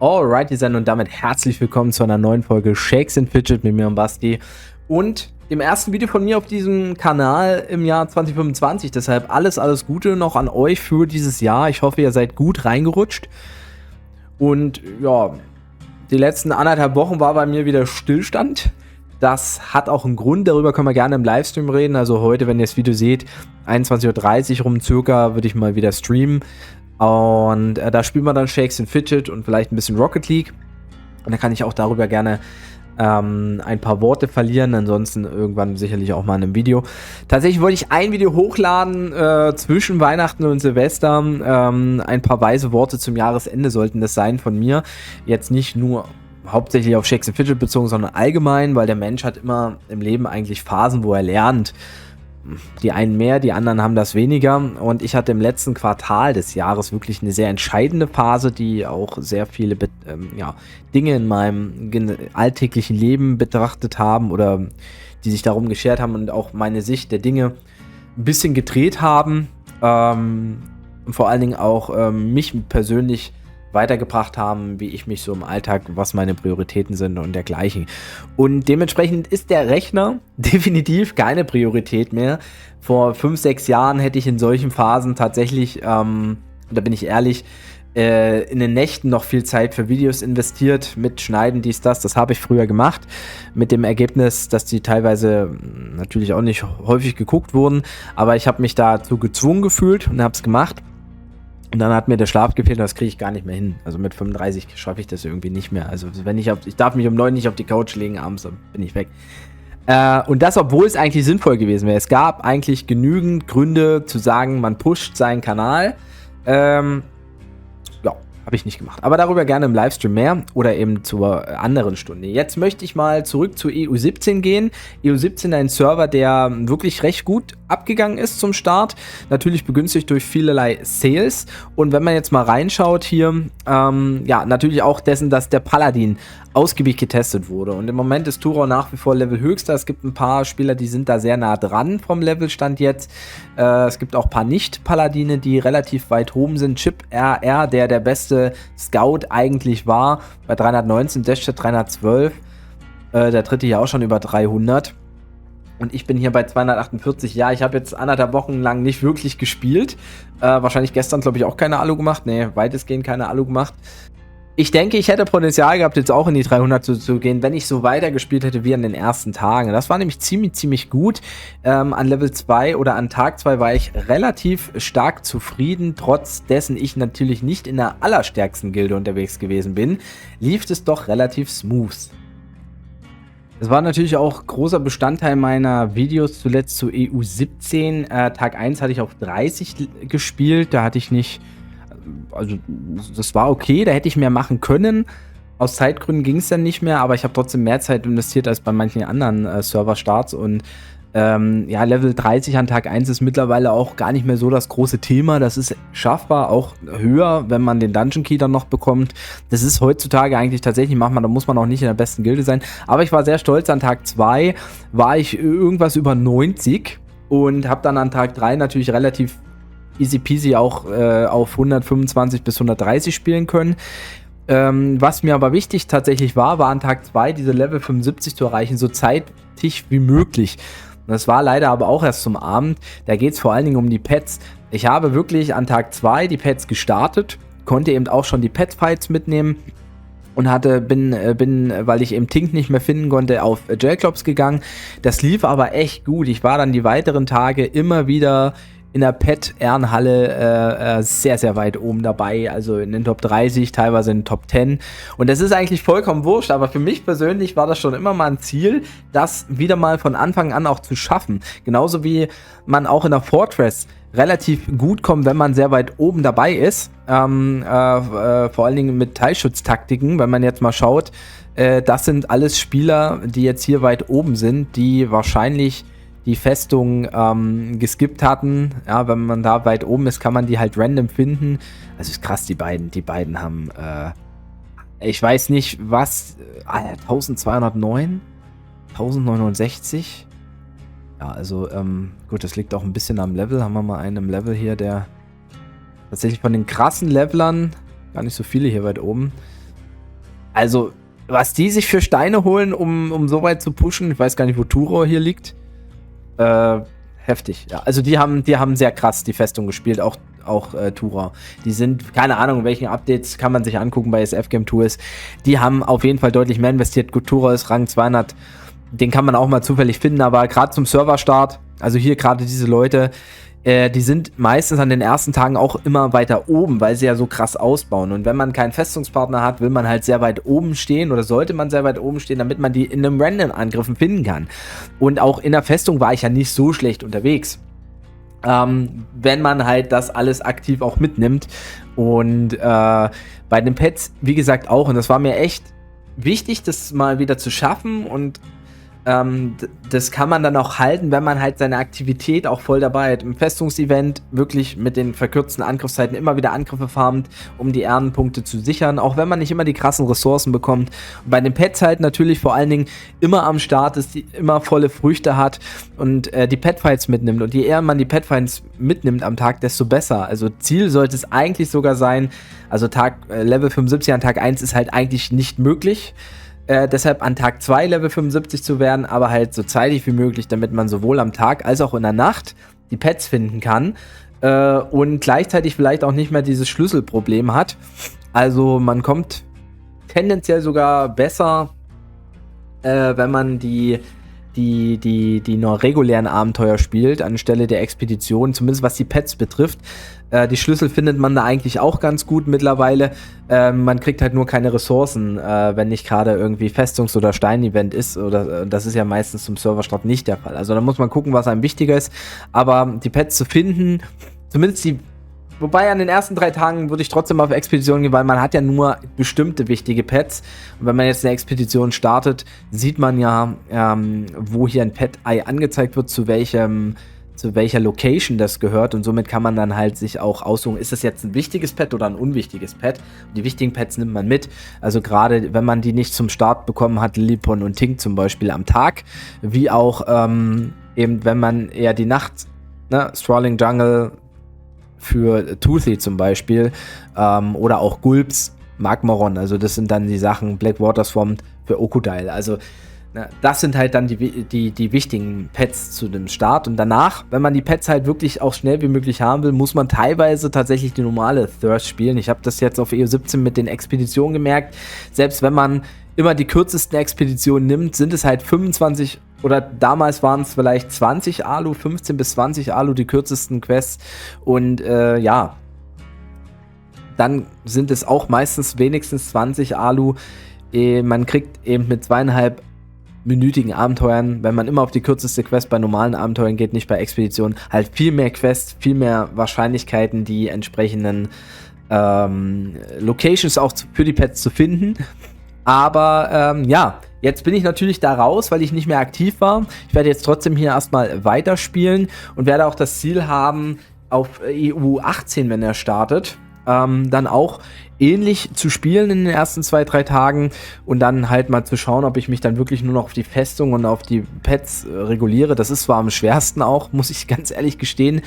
Alright, ihr seid und damit herzlich willkommen zu einer neuen Folge Shakes and Fidget mit mir und Basti und dem ersten Video von mir auf diesem Kanal im Jahr 2025. Deshalb alles Gute noch an euch für dieses Jahr. Ich hoffe, ihr seid gut reingerutscht. Und ja, die letzten 1,5 Wochen war bei mir wieder Stillstand. Das hat auch einen Grund, darüber können wir gerne im Livestream reden. Also heute, wenn ihr das Video seht, 21:30 Uhr rum circa, würde ich mal wieder streamen. Und da spielen wir dann Shakes and Fidget und vielleicht ein bisschen Rocket League. Und da kann ich auch darüber gerne ein paar Worte verlieren. Ansonsten irgendwann sicherlich auch mal in einem Video. Tatsächlich wollte ich ein Video hochladen zwischen Weihnachten und Silvester. Ein paar weise Worte zum Jahresende sollten das sein von mir. Jetzt nicht nur hauptsächlich auf Shakes and Fidget bezogen, sondern allgemein, weil der Mensch hat immer im Leben eigentlich Phasen, wo er lernt. Die einen mehr, die anderen haben das weniger. Und ich hatte im letzten Quartal des Jahres wirklich eine sehr entscheidende Phase, die auch sehr viele Dinge in meinem alltäglichen Leben betrachtet haben oder die sich darum geschert haben und auch meine Sicht der Dinge ein bisschen gedreht haben. Und vor allen Dingen auch mich persönlich weitergebracht haben, wie ich mich so im Alltag, was meine Prioritäten sind und dergleichen. Und dementsprechend ist der Rechner definitiv keine Priorität mehr. Vor 5, 6 Jahren hätte ich in solchen Phasen tatsächlich, da bin ich ehrlich, in den Nächten noch viel Zeit für Videos investiert, mit Schneiden, dies, das habe ich früher gemacht, mit dem Ergebnis, dass die teilweise natürlich auch nicht häufig geguckt wurden, aber ich habe mich dazu gezwungen gefühlt und habe es gemacht. Und dann hat mir der Schlaf gefehlt und das kriege ich gar nicht mehr hin. Also mit 35 schaffe ich das irgendwie nicht mehr. Also wenn ich darf mich um 9 nicht auf die Couch legen abends, dann bin ich weg. Und das, obwohl es eigentlich sinnvoll gewesen wäre. Es gab eigentlich genügend Gründe zu sagen, man pusht seinen Kanal. Habe ich nicht gemacht. Aber darüber gerne im Livestream mehr oder eben zur anderen Stunde. Jetzt möchte ich mal zurück zu EU17 gehen. EU17 ein Server, der wirklich recht gut abgegangen ist zum Start. Natürlich begünstigt durch vielerlei Sales. Und wenn man jetzt mal reinschaut hier, natürlich auch dessen, dass der Paladin ausgiebig getestet wurde. Und im Moment ist Thurau nach wie vor Level höchster. Es gibt ein paar Spieler, die sind da sehr nah dran vom Levelstand jetzt. Es gibt auch ein paar Nicht-Paladine, die relativ weit oben sind. Chip RR, der beste Scout eigentlich war, bei 319, Dashchat 312. Der dritte hier auch schon über 300. Und ich bin hier bei 248. Ja, ich habe jetzt 1,5 Wochen lang nicht wirklich gespielt. Wahrscheinlich gestern, glaube ich, auch keine Alu gemacht. Nee, weitestgehend keine Alu gemacht. Ich denke, ich hätte Potenzial gehabt, jetzt auch in die 300 zu gehen, wenn ich so weitergespielt hätte wie an den ersten Tagen. Das war nämlich ziemlich gut. An Level 2 oder an Tag 2 war ich relativ stark zufrieden, trotz dessen ich natürlich nicht in der allerstärksten Gilde unterwegs gewesen bin, lief es doch relativ smooth. Es war natürlich auch großer Bestandteil meiner Videos zuletzt zu EU17. Tag 1 hatte ich auf 30 gespielt, da hatte ich nicht... Also das war okay, da hätte ich mehr machen können. Aus Zeitgründen ging es dann nicht mehr, aber ich habe trotzdem mehr Zeit investiert als bei manchen anderen Server-Starts. Und Level 30 an Tag 1 ist mittlerweile auch gar nicht mehr so das große Thema. Das ist schaffbar, auch höher, wenn man den Dungeon Key dann noch bekommt. Das ist heutzutage eigentlich tatsächlich machbar, da muss man auch nicht in der besten Gilde sein. Aber ich war sehr stolz, an Tag 2 war ich irgendwas über 90 und habe dann an Tag 3 natürlich relativ easy peasy auch auf 125 bis 130 spielen können. Was mir aber wichtig tatsächlich war an Tag 2 diese Level 75 zu erreichen, so zeitig wie möglich. Und das war leider aber auch erst zum Abend. Da geht es vor allen Dingen um die Pets. Ich habe wirklich an Tag 2 die Pets gestartet, konnte eben auch schon die Pet-Fights mitnehmen und bin, weil ich eben Tink nicht mehr finden konnte, auf Gelclops gegangen. Das lief aber echt gut. Ich war dann die weiteren Tage immer wieder in der Pet-Ehrenhalle sehr weit oben dabei, also in den Top 30, teilweise in den Top 10. Und das ist eigentlich vollkommen wurscht, aber für mich persönlich war das schon immer mal ein Ziel, das wieder mal von Anfang an auch zu schaffen. Genauso wie man auch in der Fortress relativ gut kommt, wenn man sehr weit oben dabei ist. Vor allen Dingen mit Teilschutztaktiken, wenn man jetzt mal schaut, das sind alles Spieler, die jetzt hier weit oben sind, die wahrscheinlich die Festung geskippt hatten. Ja, wenn man da weit oben ist, kann man die halt random finden. Also ist krass, die beiden haben ich weiß nicht was, 1209, 1069. Ja, also gut, das liegt auch ein bisschen am Level. Haben wir mal einen im Level hier, der tatsächlich von den krassen Levelern, gar nicht so viele hier weit oben, Also, was die sich für Steine holen, um so weit zu pushen, ich weiß gar nicht, wo Turor hier liegt. Heftig, ja. Also die haben sehr krass die Festung gespielt, auch Turor. Die sind, keine Ahnung, welchen Updates kann man sich angucken bei SF Game Tools. Die haben auf jeden Fall deutlich mehr investiert. Gut, Turor ist Rang 200, den kann man auch mal zufällig finden, aber gerade zum Serverstart, also hier gerade diese Leute, die sind meistens an den ersten Tagen auch immer weiter oben, weil sie ja so krass ausbauen. Und wenn man keinen Festungspartner hat, will man halt sehr weit oben stehen oder sollte man sehr weit oben stehen, damit man die in einem Random-Angriffen finden kann. Und auch in der Festung war ich ja nicht so schlecht unterwegs. Wenn man halt das alles aktiv auch mitnimmt. Und bei den Pets, wie gesagt, auch. Und das war mir echt wichtig, das mal wieder zu schaffen. Und das kann man dann auch halten, wenn man halt seine Aktivität auch voll dabei hat. Im Festungsevent wirklich mit den verkürzten Angriffszeiten immer wieder Angriffe farmt, um die Ehrenpunkte zu sichern, auch wenn man nicht immer die krassen Ressourcen bekommt. Und bei den Pets halt natürlich vor allen Dingen immer am Start ist, die immer volle Früchte hat und die Petfights mitnimmt. Und je eher man die Petfights mitnimmt am Tag, desto besser. Also Ziel sollte es eigentlich sogar sein, also Level 75 an Tag 1 ist halt eigentlich nicht möglich. Deshalb an Tag 2 Level 75 zu werden, aber halt so zeitig wie möglich, damit man sowohl am Tag als auch in der Nacht die Pets finden kann und gleichzeitig vielleicht auch nicht mehr dieses Schlüsselproblem hat. Also man kommt tendenziell sogar besser, wenn man die noch regulären Abenteuer spielt, anstelle der Expedition, zumindest was die Pets betrifft. Die Schlüssel findet man da eigentlich auch ganz gut mittlerweile. Man kriegt halt nur keine Ressourcen, wenn nicht gerade irgendwie Festungs- oder Stein-Event ist. Oder das ist ja meistens zum Serverstart nicht der Fall. Also da muss man gucken, was einem wichtiger ist. Aber die Pets zu finden, zumindest wobei an den ersten 3 Tagen würde ich trotzdem auf Expeditionen gehen, weil man hat ja nur bestimmte wichtige Pets. Und wenn man jetzt eine Expedition startet, sieht man ja, wo hier ein Pet-Ei angezeigt wird, zu welcher Location das gehört. Und somit kann man dann halt sich auch aussuchen, ist das jetzt ein wichtiges Pet oder ein unwichtiges Pet. Und die wichtigen Pets nimmt man mit. Also gerade, wenn man die nicht zum Start bekommen hat, Lillipon und Tink zum Beispiel am Tag, wie auch eben, wenn man eher die Nacht, Strolling Jungle, für Toothy zum Beispiel, oder auch Gulps, Magmoron, also das sind dann die Sachen, Blackwater Swamp für Okodile, also das sind halt dann die wichtigen Pets zu dem Start. Und danach, wenn man die Pets halt wirklich auch schnell wie möglich haben will, muss man teilweise tatsächlich die normale Thirst spielen. Ich habe das jetzt auf EU17 mit den Expeditionen gemerkt, selbst wenn man immer die kürzesten Expeditionen nimmt, sind es halt 25 oder damals waren es vielleicht 20 Alu, 15 bis 20 Alu die kürzesten Quests und dann sind es auch meistens wenigstens 20 Alu. Man kriegt eben mit 2,5-minütigen Abenteuern, wenn man immer auf die kürzeste Quest bei normalen Abenteuern geht, nicht bei Expeditionen, halt viel mehr Quests, viel mehr Wahrscheinlichkeiten, die entsprechenden Locations auch für die Pets zu finden. Aber jetzt bin ich natürlich da raus, weil ich nicht mehr aktiv war. Ich werde jetzt trotzdem hier erstmal weiterspielen und werde auch das Ziel haben, auf EU18, wenn er startet, dann auch ähnlich zu spielen in den ersten 2-3 Tagen und dann halt mal zu schauen, ob ich mich dann wirklich nur noch auf die Festung und auf die Pets reguliere. Das ist zwar am schwersten auch, muss ich ganz ehrlich gestehen,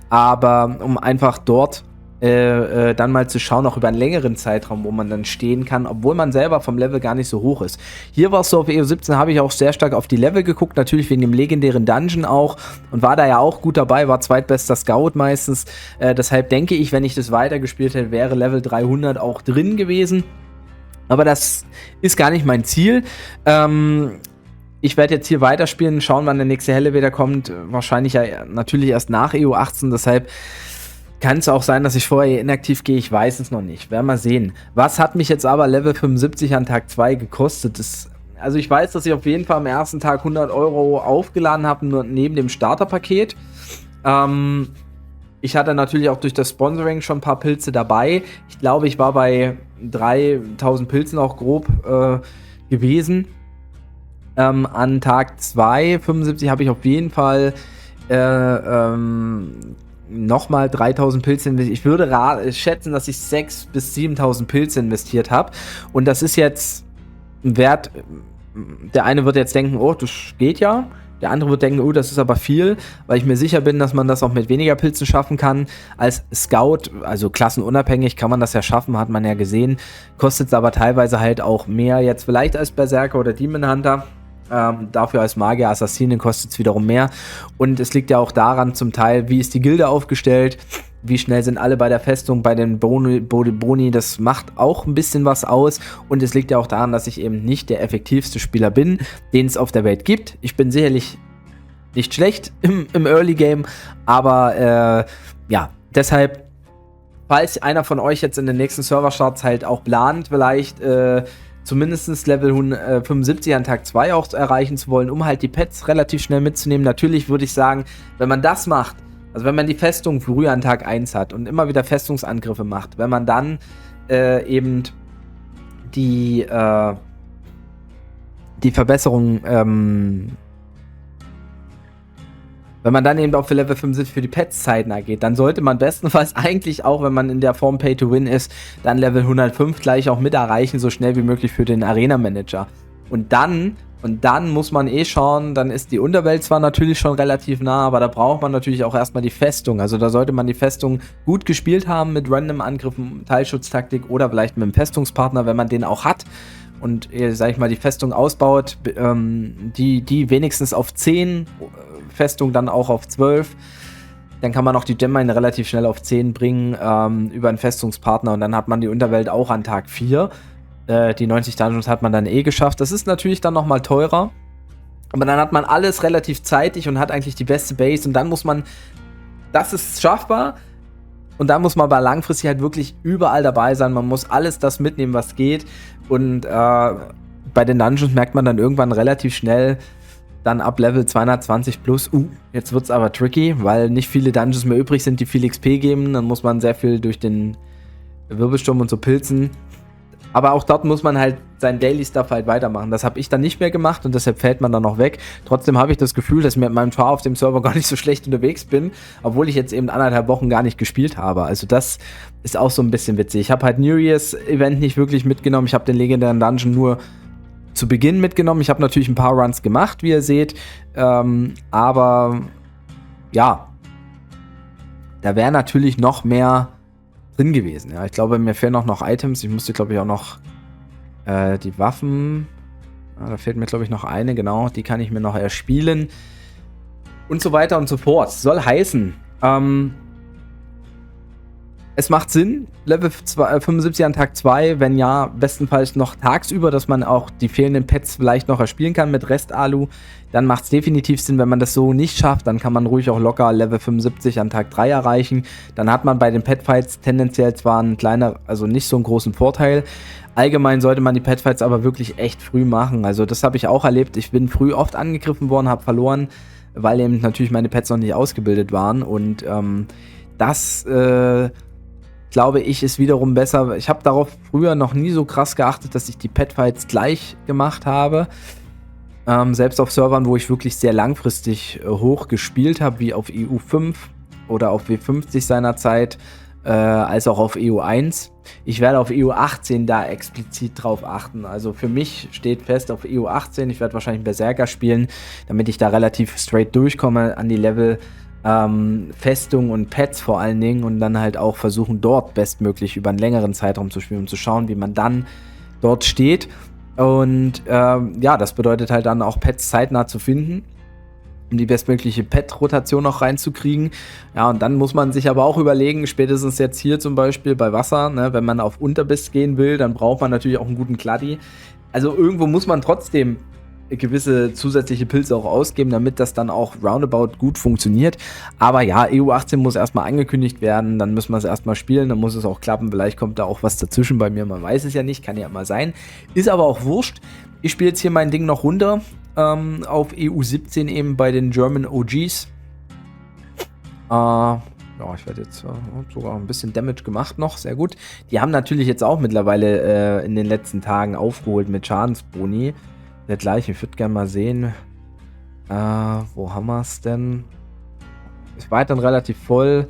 aber um einfach dort dann mal zu schauen, auch über einen längeren Zeitraum, wo man dann stehen kann, obwohl man selber vom Level gar nicht so hoch ist. Hier war es so, auf EU17 habe ich auch sehr stark auf die Level geguckt, natürlich wegen dem legendären Dungeon auch und war da ja auch gut dabei, war zweitbester Scout meistens. Deshalb denke ich, wenn ich das weitergespielt hätte, wäre Level 300 auch drin gewesen. Aber das ist gar nicht mein Ziel. Ich werde jetzt hier weiterspielen, schauen, wann der nächste Helle wieder kommt. Wahrscheinlich ja natürlich erst nach EU18, deshalb kann es auch sein, dass ich vorher inaktiv gehe, ich weiß es noch nicht. Werden wir sehen. Was hat mich jetzt aber Level 75 an Tag 2 gekostet? Also ich weiß, dass ich auf jeden Fall am ersten Tag 100 € aufgeladen habe, nur neben dem Starterpaket. Ich hatte natürlich auch durch das Sponsoring schon ein paar Pilze dabei. Ich glaube, ich war bei 3000 Pilzen auch grob gewesen. An Tag 2, 75, habe ich auf jeden Fall nochmal 3000 Pilze investiert. Ich würde schätzen, dass ich 6.000 bis 7.000 Pilze investiert habe. Und das ist jetzt ein Wert, der eine wird jetzt denken, oh, das geht ja. Der andere wird denken, oh, das ist aber viel, weil ich mir sicher bin, dass man das auch mit weniger Pilzen schaffen kann. Als Scout, also klassenunabhängig, kann man das ja schaffen, hat man ja gesehen. Kostet es aber teilweise halt auch mehr jetzt vielleicht als Berserker oder Demon Hunter. Dafür als Magier, Assassinen kostet es wiederum mehr. Und es liegt ja auch daran zum Teil, wie ist die Gilde aufgestellt, wie schnell sind alle bei der Festung, bei den Boni, das macht auch ein bisschen was aus. Und es liegt ja auch daran, dass ich eben nicht der effektivste Spieler bin, den es auf der Welt gibt. Ich bin sicherlich nicht schlecht im Early Game, aber ja, deshalb, falls einer von euch jetzt in den nächsten Serverstarts halt auch plant, vielleicht zumindest Level 75 an Tag 2 auch erreichen zu wollen, um halt die Pets relativ schnell mitzunehmen. Natürlich würde ich sagen, wenn man das macht, also wenn man die Festung früher an Tag 1 hat und immer wieder Festungsangriffe macht, wenn man dann eben die Verbesserung, wenn man dann eben auch für Level 75 für die Pets zeitnah geht, dann sollte man bestenfalls eigentlich auch, wenn man in der Form Pay to Win ist, dann Level 105 gleich auch mit erreichen, so schnell wie möglich für den Arena Manager. Und dann muss man schauen, dann ist die Unterwelt zwar natürlich schon relativ nah, aber da braucht man natürlich auch erstmal die Festung. Also da sollte man die Festung gut gespielt haben mit random Angriffen, Teilschutztaktik oder vielleicht mit einem Festungspartner, wenn man den auch hat. Und, sag ich mal, die Festung ausbaut, die wenigstens auf 10, Festung dann auch auf 12. Dann kann man auch die Gemmine relativ schnell auf 10 bringen, über einen Festungspartner. Und dann hat man die Unterwelt auch an Tag 4. Die 90 Dungeons hat man dann geschafft. Das ist natürlich dann nochmal teurer. Aber dann hat man alles relativ zeitig und hat eigentlich die beste Base. Und dann muss man, das ist schaffbar. Und da muss man aber langfristig halt wirklich überall dabei sein. Man muss alles das mitnehmen, was geht. Und bei den Dungeons merkt man dann irgendwann relativ schnell, dann ab Level 220 plus, jetzt wird es aber tricky, weil nicht viele Dungeons mehr übrig sind, die viel XP geben. Dann muss man sehr viel durch den Wirbelsturm und so pilzen. Aber auch dort muss man halt seinen Daily Stuff halt weitermachen. Das habe ich dann nicht mehr gemacht und deshalb fällt man dann noch weg. Trotzdem habe ich das Gefühl, dass ich mit meinem Char auf dem Server gar nicht so schlecht unterwegs bin, obwohl ich jetzt eben 1,5 Wochen gar nicht gespielt habe. Also das ist auch so ein bisschen witzig. Ich habe halt New Year's Event nicht wirklich mitgenommen. Ich habe den legendären Dungeon nur zu Beginn mitgenommen. Ich habe natürlich ein paar Runs gemacht, wie ihr seht. Aber ja, da wäre natürlich noch mehr drin gewesen. Ja, ich glaube, mir fehlen auch noch Items. Ich musste, glaube ich, auch noch die Waffen. Da fehlt mir, glaube ich, noch eine. Genau, die kann ich mir noch erspielen. Und so weiter und so fort. Soll heißen, es macht Sinn, Level 75 an Tag 2, wenn ja, bestenfalls noch tagsüber, dass man auch die fehlenden Pets vielleicht noch erspielen kann mit Rest-Alu. Dann macht es definitiv Sinn, wenn man das so nicht schafft, dann kann man ruhig auch locker Level 75 an Tag 3 erreichen. Dann hat man bei den Petfights tendenziell zwar einen kleiner, also nicht so einen großen Vorteil. Allgemein sollte man die Petfights aber wirklich echt früh machen. Also das habe ich auch erlebt. Ich bin früh oft angegriffen worden, habe verloren, weil eben natürlich meine Pets noch nicht ausgebildet waren. Und das glaube ich, ist wiederum besser. Ich habe darauf früher noch nie so krass geachtet, dass ich die Petfights gleich gemacht habe. Selbst auf Servern, wo ich wirklich sehr langfristig hoch gespielt habe, wie auf EU5 oder auf W50 seinerzeit, als auch auf EU1. Ich werde auf EU18 da explizit drauf achten. Also für mich steht fest auf EU18, ich werde wahrscheinlich Berserker spielen, damit ich da relativ straight durchkomme an die Level. Festung und Pets vor allen Dingen und dann halt auch versuchen, dort bestmöglich über einen längeren Zeitraum zu spielen, um zu schauen, wie man dann dort steht. Und ja, das bedeutet halt dann auch Pets zeitnah zu finden, um die bestmögliche Pet-Rotation noch reinzukriegen. Ja, und dann muss man sich aber auch überlegen, spätestens jetzt hier zum Beispiel bei Wasser, ne, wenn man auf Unterbiss gehen will, dann braucht man natürlich auch einen guten Kladdi. Also irgendwo muss man trotzdem gewisse zusätzliche Pilze auch ausgeben, damit das dann auch roundabout gut funktioniert. Aber ja, EU18 muss erstmal angekündigt werden, dann müssen wir es erstmal spielen, dann muss es auch klappen. Vielleicht kommt da auch was dazwischen bei mir, man weiß es ja nicht, kann ja mal sein. Ist aber auch wurscht. Ich spiele jetzt hier mein Ding noch runter auf EU17 eben bei den German OGs. Ja, ich werde jetzt sogar ein bisschen Damage gemacht noch, sehr gut. Die haben natürlich jetzt auch mittlerweile in den letzten Tagen aufgeholt mit Schadensboni. Der gleiche, ich würde gerne mal sehen, wo haben wir es denn? Ist weiterhin relativ voll.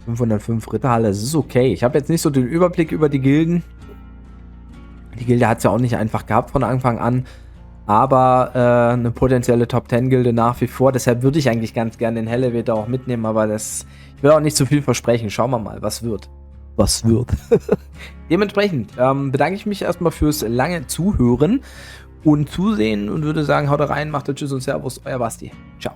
505 Ritterhalle, das ist okay. Ich habe jetzt nicht so den Überblick über die Gilden. Die Gilde hat es ja auch nicht einfach gehabt von Anfang an. aber eine potenzielle Top-10-Gilde nach wie vor. Deshalb würde ich eigentlich ganz gerne den Elevator auch mitnehmen, aber ich will auch nicht zu viel versprechen. Schauen wir mal, was wird. Was wird. Dementsprechend bedanke ich mich erstmal fürs lange Zuhören und Zusehen und würde sagen, haut rein, macht Tschüss und Servus, euer Basti. Ciao.